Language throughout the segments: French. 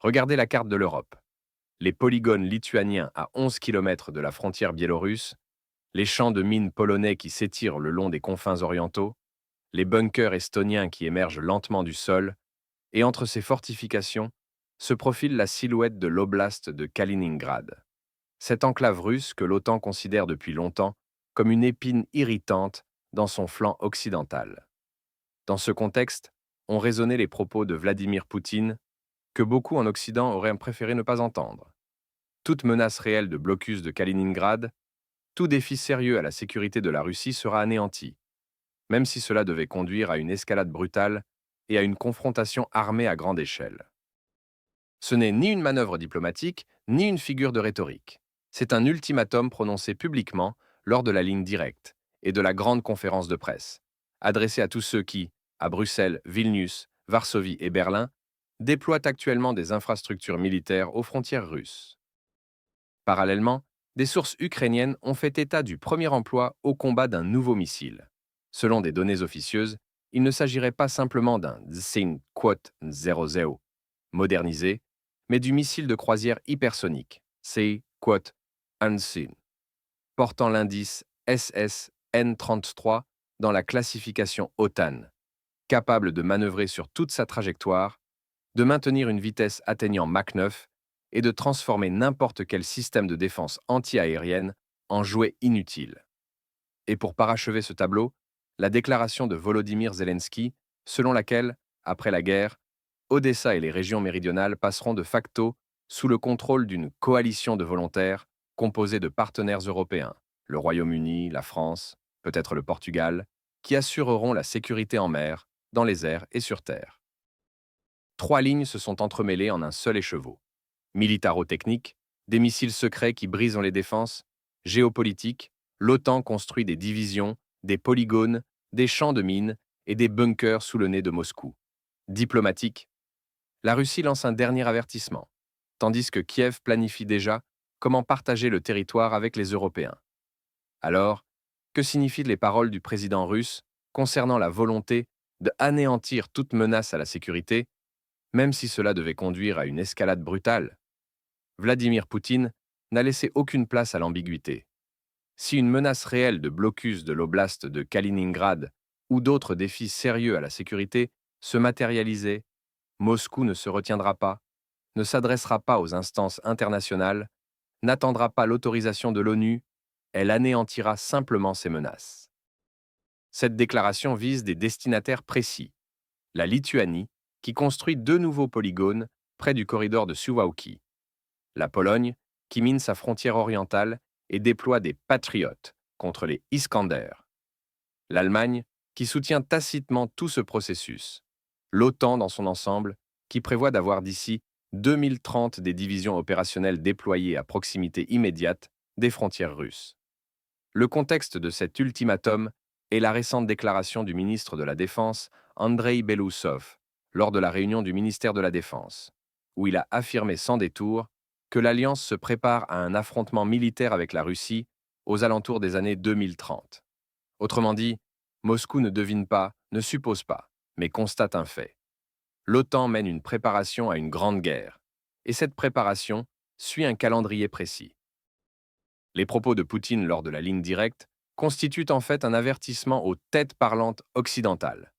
Regardez la carte de l'Europe. Les polygones lituaniens à 11 km de la frontière biélorusse, les champs de mines polonais qui s'étirent le long des confins orientaux, les bunkers estoniens qui émergent lentement du sol, et entre ces fortifications se profile la silhouette de l'oblast de Kaliningrad. Cette enclave russe que l'OTAN considère depuis longtemps comme une épine irritante dans son flanc occidental. Dans ce contexte, ont résonné les propos de Vladimir Poutine que beaucoup en Occident auraient préféré ne pas entendre. Toute menace réelle de blocus de Kaliningrad, tout défi sérieux à la sécurité de la Russie sera anéanti, même si cela devait conduire à une escalade brutale et à une confrontation armée à grande échelle. Ce n'est ni une manœuvre diplomatique, ni une figure de rhétorique. C'est un ultimatum prononcé publiquement lors de la ligne directe et de la grande conférence de presse, adressé à tous ceux qui, à Bruxelles, Vilnius, Varsovie et Berlin, déploient actuellement des infrastructures militaires aux frontières russes. Parallèlement, des sources ukrainiennes ont fait état du premier emploi au combat d'un nouveau missile. Selon des données officieuses, il ne s'agirait pas simplement d'un Tsin-00 modernisé, mais du missile de croisière hypersonique, C-Ansin, portant l'indice SSN-33 dans la classification OTAN, capable de manœuvrer sur toute sa trajectoire, de maintenir une vitesse atteignant Mach 9 et de transformer n'importe quel système de défense anti-aérienne en jouet inutile. Et pour parachever ce tableau, la déclaration de Volodymyr Zelensky, selon laquelle, après la guerre, Odessa et les régions méridionales passeront de facto sous le contrôle d'une coalition de volontaires composée de partenaires européens, le Royaume-Uni, la France, peut-être le Portugal, qui assureront la sécurité en mer, dans les airs et sur terre. Trois lignes se sont entremêlées en un seul écheveau. Militaro-technique, des missiles secrets qui brisent les défenses, géopolitique, l'OTAN construit des divisions, des polygones, des champs de mines et des bunkers sous le nez de Moscou. Diplomatique, la Russie lance un dernier avertissement, tandis que Kiev planifie déjà comment partager le territoire avec les Européens. Alors, que signifient les paroles du président russe concernant la volonté de anéantir toute menace à la sécurité, même si cela devait conduire à une escalade brutale? Vladimir Poutine n'a laissé aucune place à l'ambiguïté. Si une menace réelle de blocus de l'oblast de Kaliningrad ou d'autres défis sérieux à la sécurité se matérialisaient, Moscou ne se retiendra pas, ne s'adressera pas aux instances internationales, n'attendra pas l'autorisation de l'ONU, elle anéantira simplement ces menaces. Cette déclaration vise des destinataires précis. La Lituanie, qui construit deux nouveaux polygones près du corridor de Suwałki. La Pologne, qui mine sa frontière orientale et déploie des patriotes contre les Iskander. L'Allemagne, qui soutient tacitement tout ce processus. L'OTAN dans son ensemble, qui prévoit d'avoir d'ici 2030 des divisions opérationnelles déployées à proximité immédiate des frontières russes. Le contexte de cet ultimatum est la récente déclaration du ministre de la Défense, Andrei Belousov, lors de la réunion du ministère de la Défense, où il a affirmé sans détour que l'Alliance se prépare à un affrontement militaire avec la Russie aux alentours des années 2030. Autrement dit, Moscou ne devine pas, ne suppose pas, mais constate un fait. L'OTAN mène une préparation à une grande guerre, et cette préparation suit un calendrier précis. Les propos de Poutine lors de la ligne directe constituent en fait un avertissement aux têtes parlantes occidentales.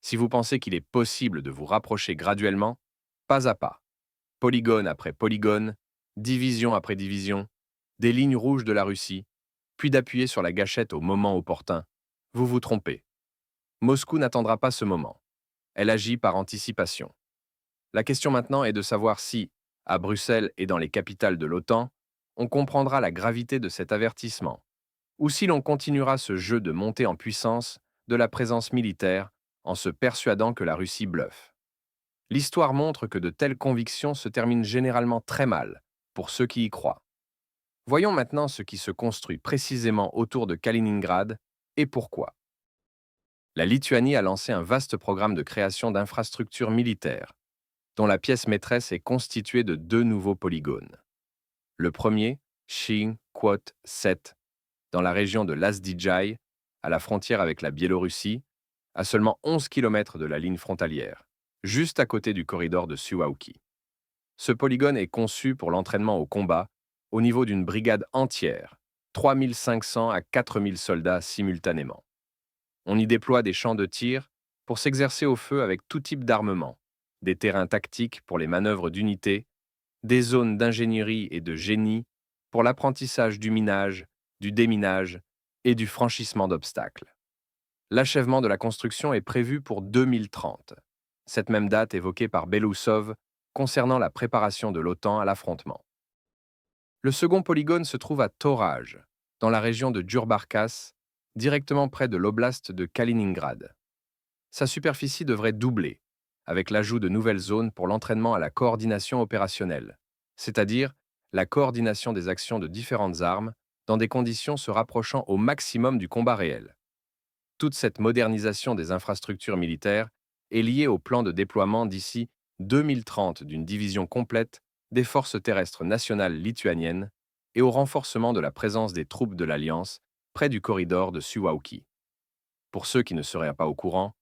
Si vous pensez qu'il est possible de vous rapprocher graduellement, pas à pas, polygone après polygone, division après division, des lignes rouges de la Russie, puis d'appuyer sur la gâchette au moment opportun, vous vous trompez. Moscou n'attendra pas ce moment. Elle agit par anticipation. La question maintenant est de savoir si, à Bruxelles et dans les capitales de l'OTAN, on comprendra la gravité de cet avertissement, ou si l'on continuera ce jeu de montée en puissance de la présence militaire en se persuadant que la Russie bluffe. L'histoire montre que de telles convictions se terminent généralement très mal pour ceux qui y croient. Voyons maintenant ce qui se construit précisément autour de Kaliningrad et pourquoi. La Lituanie a lancé un vaste programme de création d'infrastructures militaires, dont la pièce maîtresse est constituée de deux nouveaux polygones. Le premier, Shin-Quot-7, dans la région de Lazdijai, à la frontière avec la Biélorussie, à seulement 11 km de la ligne frontalière, juste à côté du corridor de Suwałki. Ce polygone est conçu pour l'entraînement au combat au niveau d'une brigade entière, 3500 à 4000 soldats simultanément. On y déploie des champs de tir pour s'exercer au feu avec tout type d'armement, des terrains tactiques pour les manœuvres d'unités, des zones d'ingénierie et de génie pour l'apprentissage du minage, du déminage et du franchissement d'obstacles. L'achèvement de la construction est prévu pour 2030, cette même date évoquée par Belousov concernant la préparation de l'OTAN à l'affrontement. Le second polygone se trouve à Toraj, dans la région de Djurbarkas, directement près de l'oblast de Kaliningrad. Sa superficie devrait doubler, avec l'ajout de nouvelles zones pour l'entraînement à la coordination opérationnelle, c'est-à-dire la coordination des actions de différentes armes dans des conditions se rapprochant au maximum du combat réel. Toute cette modernisation des infrastructures militaires est liée au plan de déploiement d'ici 2030 d'une division complète des forces terrestres nationales lituaniennes et au renforcement de la présence des troupes de l'Alliance près du corridor de Suwałki. Pour ceux qui ne seraient pas au courant,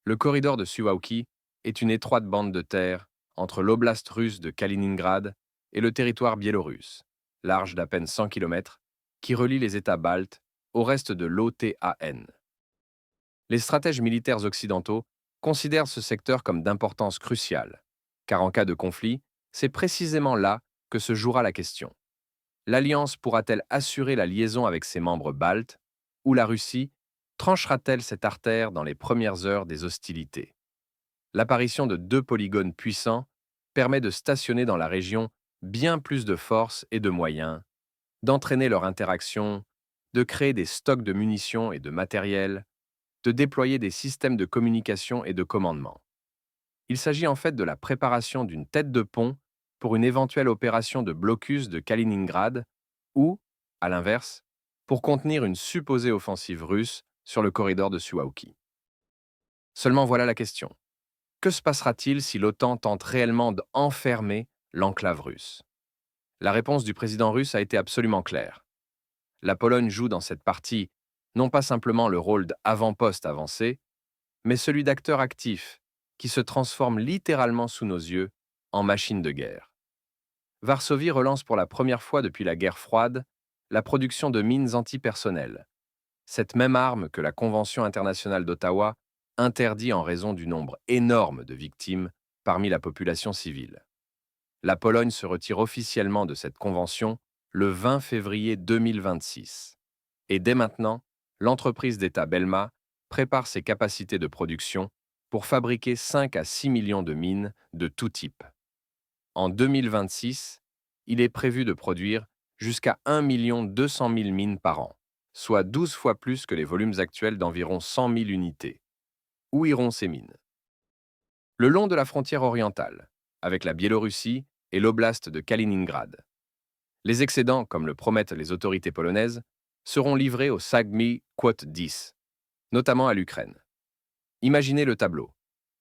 le corridor de Suwałki est une étroite bande de terre entre l'oblast russe de Kaliningrad et le territoire biélorusse, large d'à peine 100 km, qui relie les États baltes au reste de l'OTAN. Les stratèges militaires occidentaux considèrent ce secteur comme d'importance cruciale, car en cas de conflit, c'est précisément là que se jouera la question. L'Alliance pourra-t-elle assurer la liaison avec ses membres baltes, ou la Russie tranchera-t-elle cette artère dans les premières heures des hostilités? L'apparition de deux polygones puissants permet de stationner dans la région bien plus de forces et de moyens, d'entraîner leur interaction, de créer des stocks de munitions et de matériel, de déployer des systèmes de communication et de commandement. Il s'agit en fait de la préparation d'une tête de pont pour une éventuelle opération de blocus de Kaliningrad ou, à l'inverse, pour contenir une supposée offensive russe sur le corridor de Suwałki. Seulement voilà la question. Que se passera-t-il si l'OTAN tente réellement d'enfermer l'enclave russe? La réponse du président russe a été absolument claire. La Pologne joue dans cette partie non pas simplement le rôle d'avant-poste avancé, mais celui d'acteur actif qui se transforme littéralement sous nos yeux en machine de guerre. Varsovie relance pour la première fois depuis la guerre froide la production de mines antipersonnelles, cette même arme que la Convention internationale d'Ottawa interdit en raison du nombre énorme de victimes parmi la population civile. La Pologne se retire officiellement de cette convention le 20 février 2026. Et dès maintenant, l'entreprise d'État Belma prépare ses capacités de production pour fabriquer 5 à 6 millions de mines de tout type. En 2026, il est prévu de produire jusqu'à 1 200 000 mines par an, soit 12 fois plus que les volumes actuels d'environ 100 000 unités. Où iront ces mines? Le long de la frontière orientale, avec la Biélorussie et l'oblast de Kaliningrad. Les excédents, comme le promettent les autorités polonaises, seront livrés au Sagmi Quote 10, notamment à l'Ukraine. Imaginez le tableau.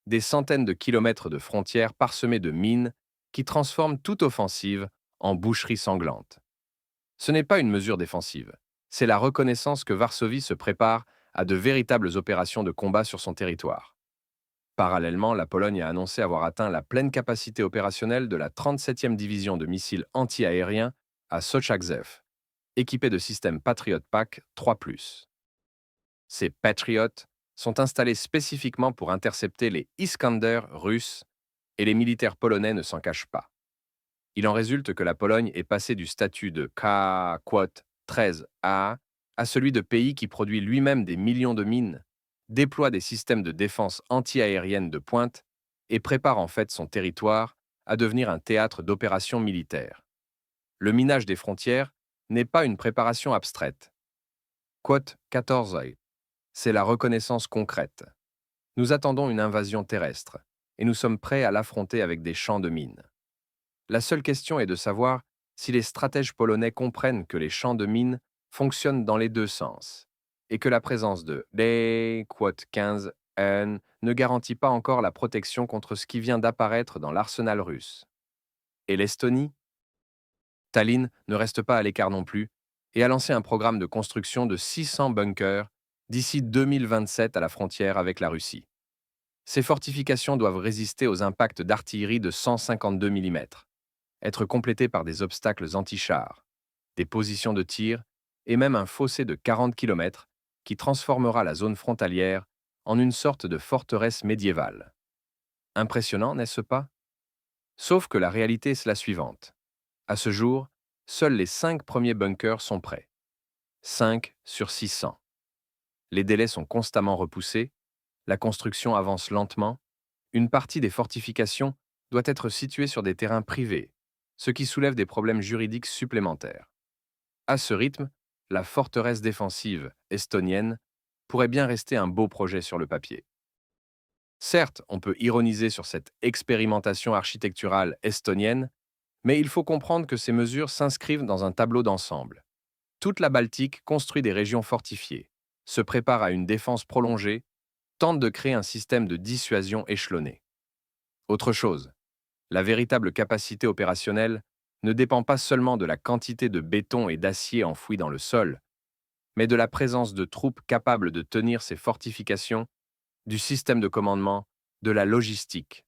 Des centaines de kilomètres de frontières parsemées de mines qui transforment toute offensive en boucherie sanglante. Ce n'est pas une mesure défensive, c'est la reconnaissance que Varsovie se prépare à de véritables opérations de combat sur son territoire. Parallèlement, la Pologne a annoncé avoir atteint la pleine capacité opérationnelle de la 37e division de missiles anti-aériens à Sochakzew, équipée de systèmes Patriot Pack 3+. Ces Patriot sont installés spécifiquement pour intercepter les Iskander russes et les militaires polonais ne s'en cachent pas. Il en résulte que la Pologne est passée du statut de Quote 13A à celui de pays qui produit lui-même des millions de mines, déploie des systèmes de défense anti-aérienne de pointe et prépare en fait son territoire à devenir un théâtre d'opérations militaires. Le minage des frontières n'est pas une préparation abstraite. Quote 14A, c'est la reconnaissance concrète. Nous attendons une invasion terrestre et nous sommes prêts à l'affronter avec des champs de mines. La seule question est de savoir si les stratèges polonais comprennent que les champs de mines fonctionnent dans les deux sens et que la présence de Quote 15N ne garantit pas encore la protection contre ce qui vient d'apparaître dans l'arsenal russe. Et l'Estonie? Tallinn ne reste pas à l'écart non plus et a lancé un programme de construction de 600 bunkers d'ici 2027 à la frontière avec la Russie. Ces fortifications doivent résister aux impacts d'artillerie de 152 mm. être complétée par des obstacles anti-chars, des positions de tir et même un fossé de 40 km qui transformera la zone frontalière en une sorte de forteresse médiévale. Impressionnant, n'est-ce pas? Sauf que la réalité est la suivante. À ce jour, seuls les 5 premiers bunkers sont prêts. 5 sur 600. Les délais sont constamment repoussés, la construction avance lentement, une partie des fortifications doit être située sur des terrains privés, ce qui soulève des problèmes juridiques supplémentaires. À ce rythme, la forteresse défensive estonienne pourrait bien rester un beau projet sur le papier. Certes, on peut ironiser sur cette expérimentation architecturale estonienne, mais il faut comprendre que ces mesures s'inscrivent dans un tableau d'ensemble. Toute la Baltique construit des régions fortifiées, se prépare à une défense prolongée, tente de créer un système de dissuasion échelonné. Autre chose, la véritable capacité opérationnelle ne dépend pas seulement de la quantité de béton et d'acier enfouis dans le sol, mais de la présence de troupes capables de tenir ces fortifications, du système de commandement, de la logistique,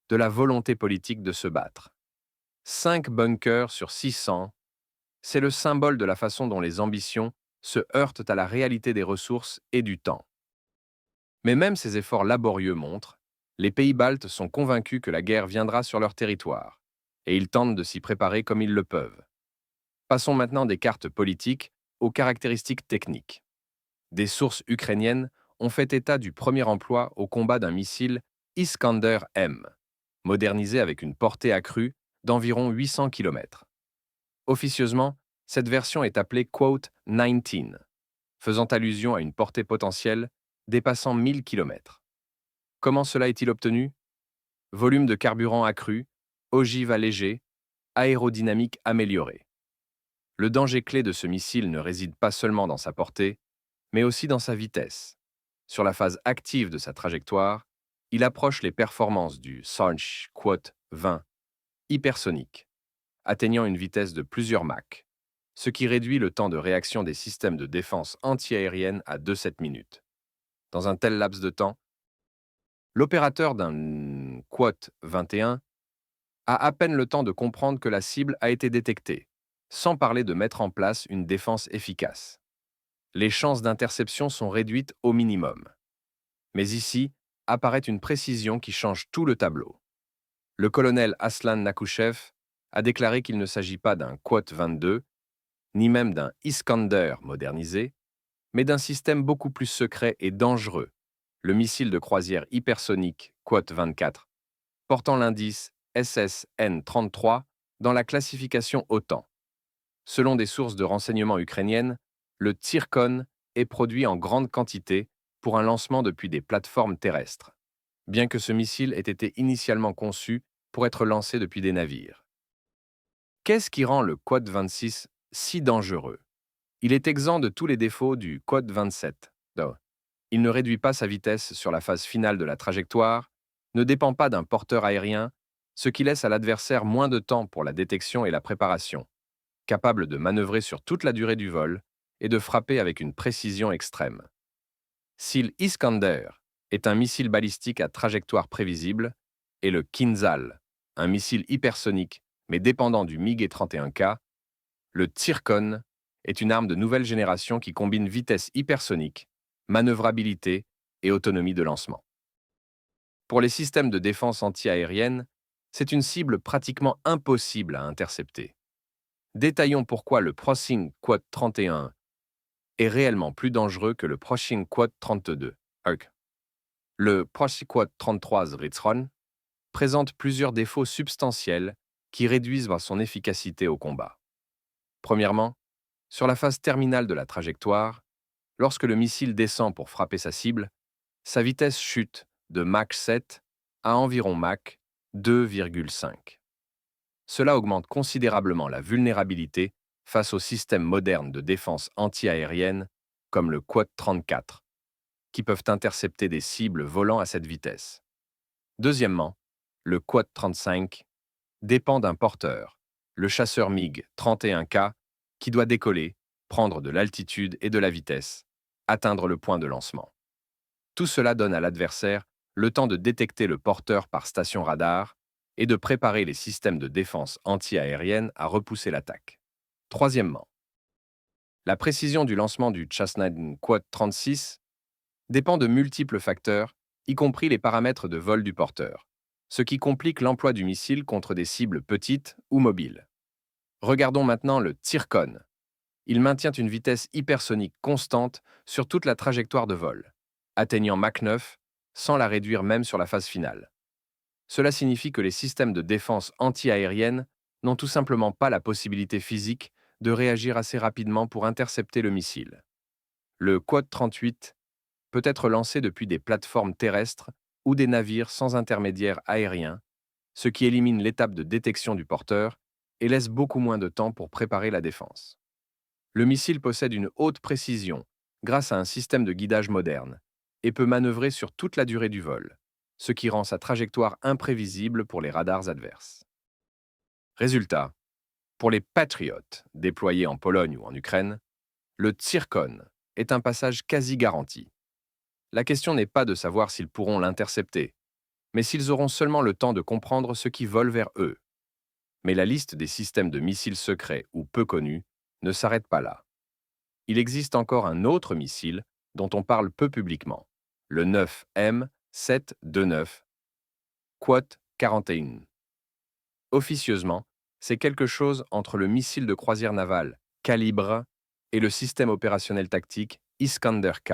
de la volonté politique de se battre. 5 bunkers sur 600, c'est le symbole de la façon dont les ambitions se heurtent à la réalité des ressources et du temps. Mais même ces efforts laborieux montrent, les pays baltes sont convaincus que la guerre viendra sur leur territoire, et ils tentent de s'y préparer comme ils le peuvent. Passons maintenant des cartes politiques aux caractéristiques techniques. Des sources ukrainiennes ont fait état du premier emploi au combat d'un missile Iskander-M, modernisé avec une portée accrue d'environ 800 km. Officieusement, cette version est appelée Quote 19, faisant allusion à une portée potentielle dépassant 1000 km. Comment cela est-il obtenu? Volume de carburant accru, ogive allégée, aérodynamique améliorée. Le danger clé de ce missile ne réside pas seulement dans sa portée, mais aussi dans sa vitesse. Sur la phase active de sa trajectoire, il approche les performances du Sarge Quote 20 hypersonique, atteignant une vitesse de plusieurs Mach, ce qui réduit le temps de réaction des systèmes de défense antiaérienne à 2-7 minutes. Dans un tel laps de temps, l'opérateur d'un Quote 21 a à peine le temps de comprendre que la cible a été détectée, sans parler de mettre en place une défense efficace. Les chances d'interception sont réduites au minimum. Mais ici, apparaît une précision qui change tout le tableau. Le colonel Aslan Nakushev a déclaré qu'il ne s'agit pas d'un Quote 22, ni même d'un Iskander modernisé, mais d'un système beaucoup plus secret et dangereux, le missile de croisière hypersonique Quote 24, portant l'indice SSN-33 dans la classification OTAN. Selon des sources de renseignement ukrainiennes, le Tsirkon est produit en grande quantité pour un lancement depuis des plateformes terrestres, bien que ce missile ait été initialement conçu pour être lancé depuis des navires. Qu'est-ce qui rend le Quad 26 si dangereux? Il est exempt de tous les défauts du Quad 27. Il ne réduit pas sa vitesse sur la phase finale de la trajectoire, ne dépend pas d'un porteur aérien, ce qui laisse à l'adversaire moins de temps pour la détection et la préparation, capable de manœuvrer sur toute la durée du vol et de frapper avec une précision extrême. Si le Iskander est un missile balistique à trajectoire prévisible, et le Kinzhal, un missile hypersonique mais dépendant du MiG-31K, le Tsirkon est une arme de nouvelle génération qui combine vitesse hypersonique, manœuvrabilité et autonomie de lancement. Pour les systèmes de défense antiaérienne, c'est une cible pratiquement impossible à intercepter. Détaillons pourquoi le Prossing Quad 31 est réellement plus dangereux que le Prossing Quad 32. Le Prossing Quad 33 Zritzron présente plusieurs défauts substantiels qui réduisent son efficacité au combat. Premièrement, sur la phase terminale de la trajectoire, lorsque le missile descend pour frapper sa cible, sa vitesse chute de Mach 7 à environ Mach 2,5. Cela augmente considérablement la vulnérabilité face aux systèmes modernes de défense antiaérienne comme le Quad 34, qui peuvent intercepter des cibles volant à cette vitesse. Deuxièmement, le Quad 35 dépend d'un porteur, le chasseur MiG-31K, qui doit décoller, prendre de l'altitude et de la vitesse, atteindre le point de lancement. Tout cela donne à l'adversaire le temps de détecter le porteur par station radar et de préparer les systèmes de défense anti-aérienne à repousser l'attaque. Troisièmement, la précision du lancement du Cessna Quad 36 dépend de multiples facteurs, y compris les paramètres de vol du porteur, ce qui complique l'emploi du missile contre des cibles petites ou mobiles. Regardons maintenant le Zircon. Il maintient une vitesse hypersonique constante sur toute la trajectoire de vol, atteignant Mach 9 sans la réduire même sur la phase finale. Cela signifie que les systèmes de défense anti-aérienne n'ont tout simplement pas la possibilité physique de réagir assez rapidement pour intercepter le missile. Le Quad 38 peut être lancé depuis des plateformes terrestres ou des navires sans intermédiaire aérien, ce qui élimine l'étape de détection du porteur et laisse beaucoup moins de temps pour préparer la défense. Le missile possède une haute précision grâce à un système de guidage moderne et peut manœuvrer sur toute la durée du vol, ce qui rend sa trajectoire imprévisible pour les radars adverses. Résultat, pour les Patriot déployés en Pologne ou en Ukraine, le Zircon est un passage quasi garanti. La question n'est pas de savoir s'ils pourront l'intercepter, mais s'ils auront seulement le temps de comprendre ce qui vole vers eux. Mais la liste des systèmes de missiles secrets ou peu connus ne s'arrête pas là. Il existe encore un autre missile dont on parle peu publiquement, le 9M729 Quad 41. Officieusement, c'est quelque chose entre le missile de croisière navale Calibre et le système opérationnel tactique Iskander-K,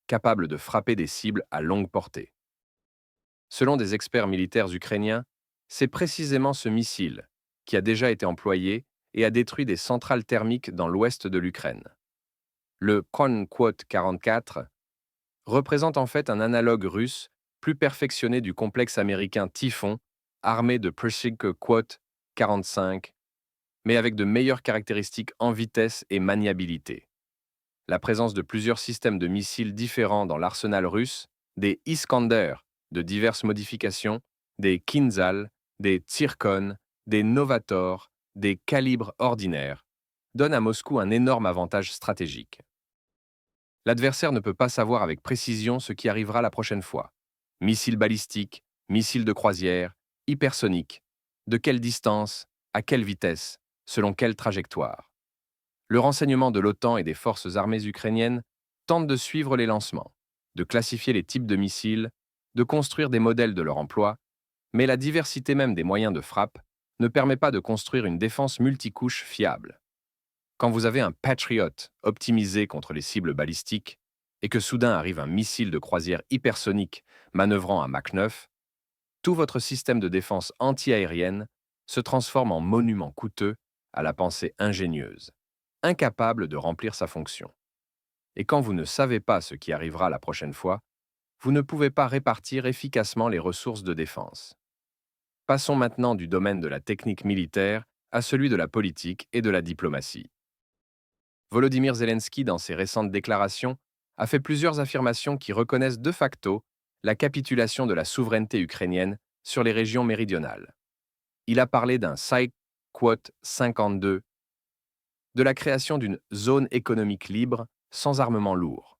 capable de frapper des cibles à longue portée. Selon des experts militaires ukrainiens, c'est précisément ce missile qui a déjà été employé et a détruit des centrales thermiques dans l'ouest de l'Ukraine. Le Quad 44 représente en fait un analogue russe plus perfectionné du complexe américain Typhon, armé de Pershing Quad 45, mais avec de meilleures caractéristiques en vitesse et maniabilité. La présence de plusieurs systèmes de missiles différents dans l'arsenal russe, des Iskander de diverses modifications, des Kinzhal, des Zircon, des Novator, des calibres ordinaires, donne à Moscou un énorme avantage stratégique. L'adversaire ne peut pas savoir avec précision ce qui arrivera la prochaine fois. Missiles balistiques, missiles de croisière, hypersoniques, de quelle distance, à quelle vitesse, selon quelle trajectoire. Le renseignement de l'OTAN et des forces armées ukrainiennes tente de suivre les lancements, de classifier les types de missiles, de construire des modèles de leur emploi, mais la diversité même des moyens de frappe ne permet pas de construire une défense multicouche fiable. Quand vous avez un Patriot optimisé contre les cibles balistiques et que soudain arrive un missile de croisière hypersonique manœuvrant à Mach 9, tout votre système de défense anti-aérienne se transforme en monument coûteux à la pensée ingénieuse, incapable de remplir sa fonction. Et quand vous ne savez pas ce qui arrivera la prochaine fois, vous ne pouvez pas répartir efficacement les ressources de défense. Passons maintenant du domaine de la technique militaire à celui de la politique et de la diplomatie. Volodymyr Zelensky, dans ses récentes déclarations, a fait plusieurs affirmations qui reconnaissent de facto la capitulation de la souveraineté ukrainienne sur les régions méridionales. Il a parlé d'un Quad 52, de la création d'une zone économique libre sans armement lourd,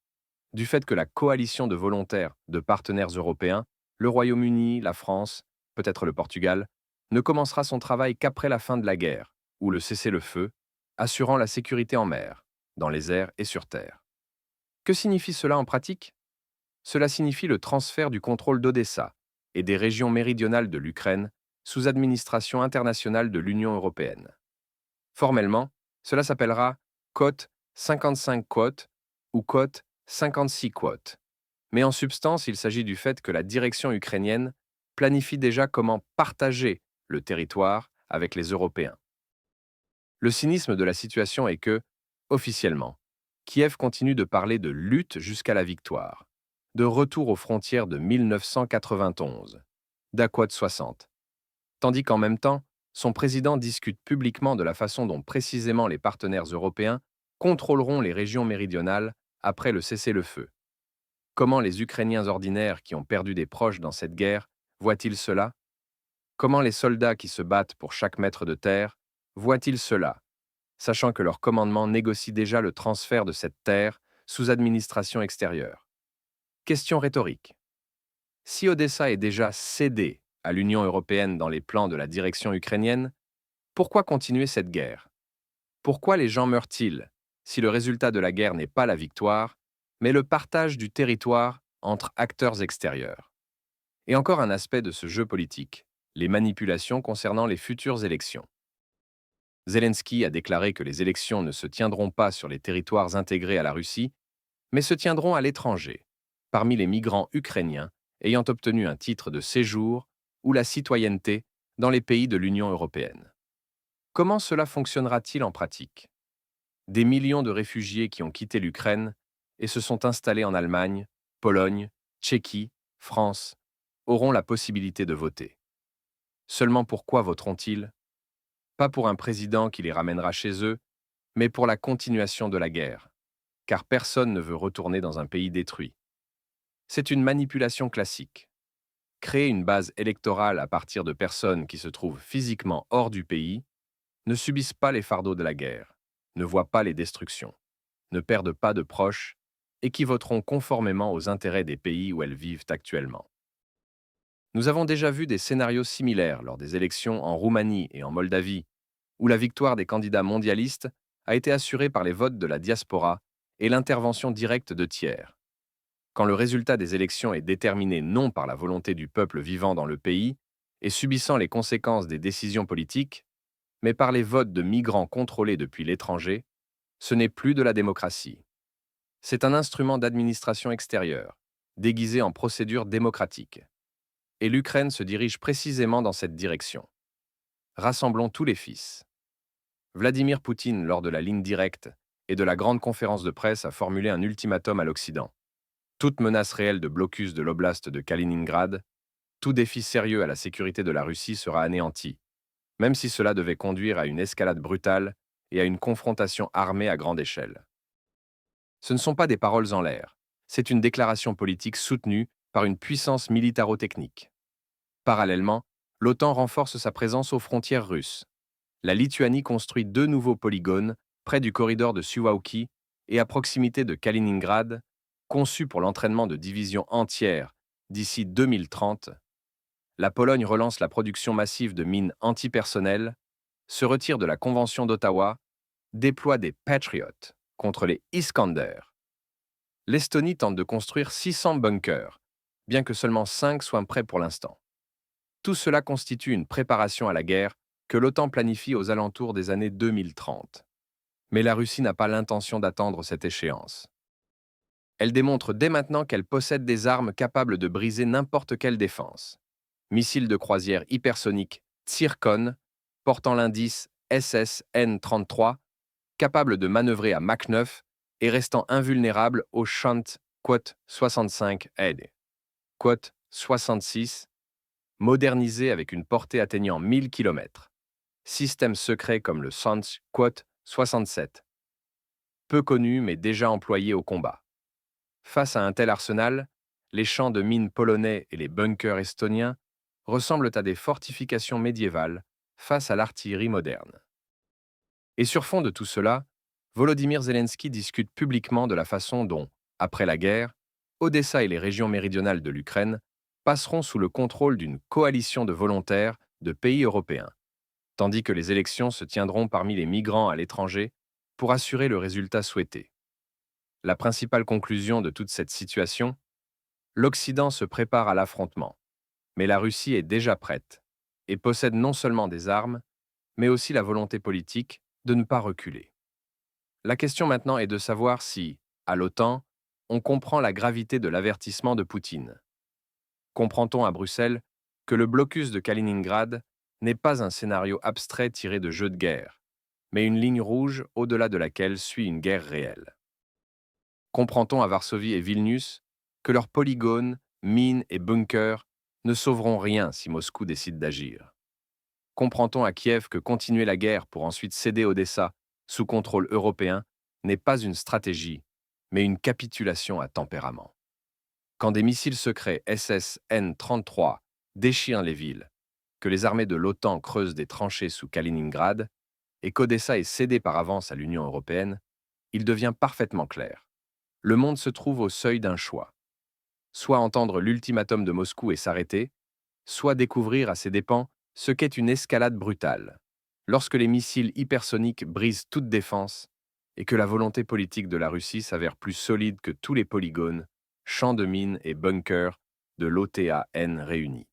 du fait que la coalition de volontaires de partenaires européens, le Royaume-Uni, la France, peut-être le Portugal, ne commencera son travail qu'après la fin de la guerre, ou le cessez-le-feu, assurant la sécurité en mer, dans les airs et sur terre. Que signifie cela en pratique? Cela signifie le transfert du contrôle d'Odessa et des régions méridionales de l'Ukraine sous administration internationale de l'Union européenne. Formellement, cela s'appellera Côte 55 Côte ou Côte 56 Côte. Mais en substance, il s'agit du fait que la direction ukrainienne planifie déjà comment partager le territoire avec les Européens. Le cynisme de la situation est que, officiellement, Kiev continue de parler de lutte jusqu'à la victoire, de retour aux frontières de 1991, d'Aquad 60, tandis qu'en même temps, son président discute publiquement de la façon dont précisément les partenaires européens contrôleront les régions méridionales après le cessez-le-feu. Comment les Ukrainiens ordinaires qui ont perdu des proches dans cette guerre voient-ils cela? Comment les soldats qui se battent pour chaque mètre de terre voient-ils cela, sachant que leur commandement négocie déjà le transfert de cette terre sous administration extérieure? Question rhétorique. Si Odessa est déjà cédée à l'Union européenne dans les plans de la direction ukrainienne, pourquoi continuer cette guerre? Pourquoi les gens meurent-ils si le résultat de la guerre n'est pas la victoire, mais le partage du territoire entre acteurs extérieurs? Et encore un aspect de ce jeu politique, les manipulations concernant les futures élections. Zelensky a déclaré que les élections ne se tiendront pas sur les territoires intégrés à la Russie, mais se tiendront à l'étranger, parmi les migrants ukrainiens ayant obtenu un titre de séjour ou la citoyenneté dans les pays de l'Union européenne. Comment cela fonctionnera-t-il en pratique? Des millions de réfugiés qui ont quitté l'Ukraine et se sont installés en Allemagne, Pologne, Tchéquie, France, auront la possibilité de voter. Seulement pourquoi voteront-ils? Pas pour un président qui les ramènera chez eux, mais pour la continuation de la guerre, car personne ne veut retourner dans un pays détruit. C'est une manipulation classique. Créer une base électorale à partir de personnes qui se trouvent physiquement hors du pays, ne subissent pas les fardeaux de la guerre, ne voient pas les destructions, ne perdent pas de proches et qui voteront conformément aux intérêts des pays où elles vivent actuellement. Nous avons déjà vu des scénarios similaires lors des élections en Roumanie et en Moldavie, où la victoire des candidats mondialistes a été assurée par les votes de la diaspora et l'intervention directe de tiers. Quand le résultat des élections est déterminé non par la volonté du peuple vivant dans le pays et subissant les conséquences des décisions politiques, mais par les votes de migrants contrôlés depuis l'étranger, ce n'est plus de la démocratie. C'est un instrument d'administration extérieure, déguisé en procédure démocratique. Et l'Ukraine se dirige précisément dans cette direction. Rassemblons tous les fils. Vladimir Poutine, lors de la ligne directe et de la grande conférence de presse, a formulé un ultimatum à l'Occident. Toute menace réelle de blocus de l'oblast de Kaliningrad, tout défi sérieux à la sécurité de la Russie sera anéanti, même si cela devait conduire à une escalade brutale et à une confrontation armée à grande échelle. Ce ne sont pas des paroles en l'air, c'est une déclaration politique soutenue par une puissance militaro-technique. Parallèlement, l'OTAN renforce sa présence aux frontières russes. La Lituanie construit 2 nouveaux polygones près du corridor de Suwałki et à proximité de Kaliningrad, conçus pour l'entraînement de divisions entières d'ici 2030. La Pologne relance la production massive de mines antipersonnelles, se retire de la Convention d'Ottawa, déploie des Patriot contre les Iskander. L'Estonie tente de construire 600 bunkers, bien que seulement 5 soient prêts pour l'instant. Tout cela constitue une préparation à la guerre que l'OTAN planifie aux alentours des années 2030. Mais la Russie n'a pas l'intention d'attendre cette échéance. Elle démontre dès maintenant qu'elle possède des armes capables de briser n'importe quelle défense. Missiles de croisière hypersoniques Tsirkon, portant l'indice SSN-33, capables de manœuvrer à Mach 9 et restant invulnérables au Shunt Quot 65 aid. Quot 66, modernisé avec une portée atteignant 1000 km. Système secret comme le Shunt Quot 67. Peu connu mais déjà employé au combat. Face à un tel arsenal, les champs de mines polonais et les bunkers estoniens ressemblent à des fortifications médiévales face à l'artillerie moderne. Et sur fond de tout cela, Volodymyr Zelensky discute publiquement de la façon dont, après la guerre, Odessa et les régions méridionales de l'Ukraine passeront sous le contrôle d'une coalition de volontaires de pays européens, tandis que les élections se tiendront parmi les migrants à l'étranger pour assurer le résultat souhaité. La principale conclusion de toute cette situation, l'Occident se prépare à l'affrontement, mais la Russie est déjà prête et possède non seulement des armes, mais aussi la volonté politique de ne pas reculer. La question maintenant est de savoir si, à l'OTAN, on comprend la gravité de l'avertissement de Poutine. Comprend-on à Bruxelles que le blocus de Kaliningrad n'est pas un scénario abstrait tiré de jeux de guerre, mais une ligne rouge au-delà de laquelle suit une guerre réelle? Comprend-on à Varsovie et Vilnius que leurs polygones, mines et bunkers ne sauveront rien si Moscou décide d'agir? Comprend-on à Kiev que continuer la guerre pour ensuite céder Odessa sous contrôle européen n'est pas une stratégie, mais une capitulation à tempérament? Quand des missiles secrets SSN-33 déchirent les villes, que les armées de l'OTAN creusent des tranchées sous Kaliningrad et qu'Odessa est cédée par avance à l'Union européenne, il devient parfaitement clair. Le monde se trouve au seuil d'un choix. Soit entendre l'ultimatum de Moscou et s'arrêter, soit découvrir à ses dépens ce qu'est une escalade brutale. Lorsque les missiles hypersoniques brisent toute défense et que la volonté politique de la Russie s'avère plus solide que tous les polygones, champs de mines et bunkers de l'OTAN réunis.